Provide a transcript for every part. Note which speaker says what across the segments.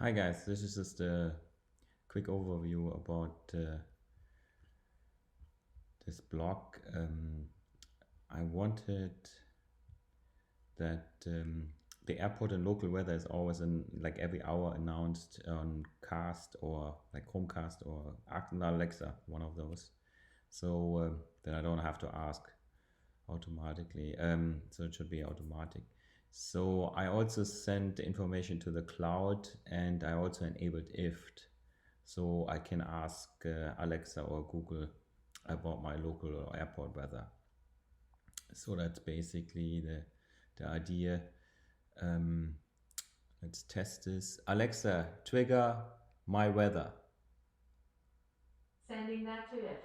Speaker 1: Hi guys, this is just a quick overview about this blog. I wanted that the airport and local weather is always like every hour announced on Cast or like ChromeCast or Alexa, one of those. So then I don't have to ask automatically. So it should be automatic. So I also sent the information to the cloud, and I also enabled IFT. So I can ask Alexa or Google about my local or airport weather. So that's basically the idea. Let's test this. Alexa, trigger my weather.
Speaker 2: Sending that to IFT.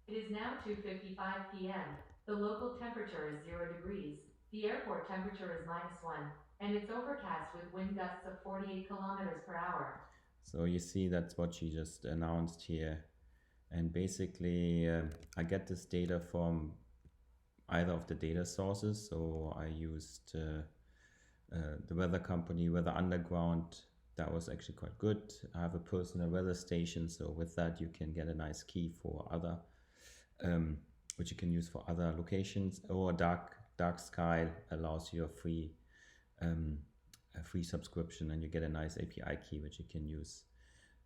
Speaker 2: It is now 2:55 p.m. The local temperature is 0 degrees. The airport temperature is -1, and it's overcast with wind gusts of 48 kilometers per hour.
Speaker 1: So you see that's what she just announced here. And basically I get this data from either of the data sources. So I used the weather company, Weather Underground. That was actually quite good. I have a personal weather station, so with that you can get a nice key for other, which you can use for other locations. Or Dark Sky allows you a free subscription, and you get a nice API key which you can use.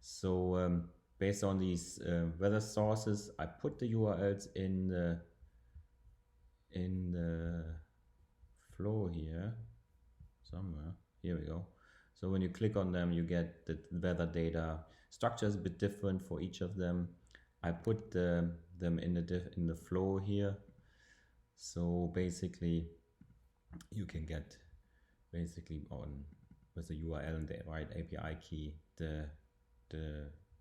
Speaker 1: So based on these weather sources, I put the URLs in the flow here somewhere. Here we go. So when you click on them, you get the weather data. Structure is a bit different for each of them. I put them in the flow here. So basically, you can get basically on with the URL and the right API key the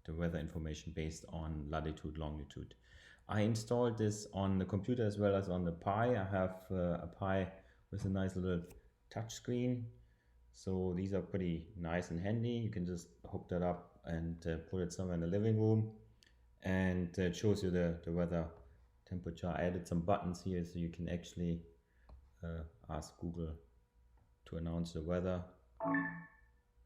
Speaker 1: weather information based on latitude, longitude. I installed this on the computer as well as on the Pi. I have a Pi with a nice little touch screen. So these are pretty nice and handy. You can just hook that up and put it somewhere in the living room, and it shows you the weather temperature. I added some buttons here so you can actually ask Google to announce the weather.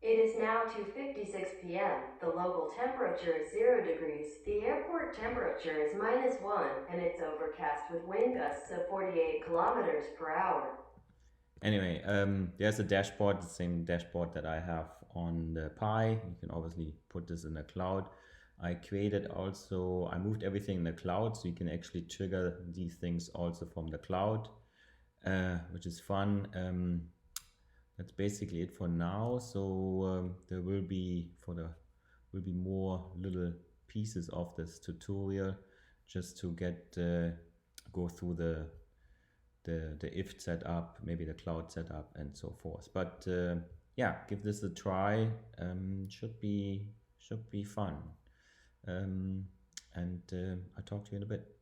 Speaker 2: It is now 2:56 p.m. The local temperature is 0 degrees. The airport temperature is -1, and it's overcast with wind gusts of 48 kilometers per hour.
Speaker 1: Anyway, there's a dashboard, the same dashboard that I have on the Pi. You can obviously put this in the cloud. I moved everything in the cloud, so you can actually trigger these things also from the cloud, which is fun. That's basically it for now. So there will be more little pieces of this tutorial just to go through the IFT setup, maybe the cloud setup, and so forth. But yeah, give this a try. Should be fun. And I'll talk to you in a bit.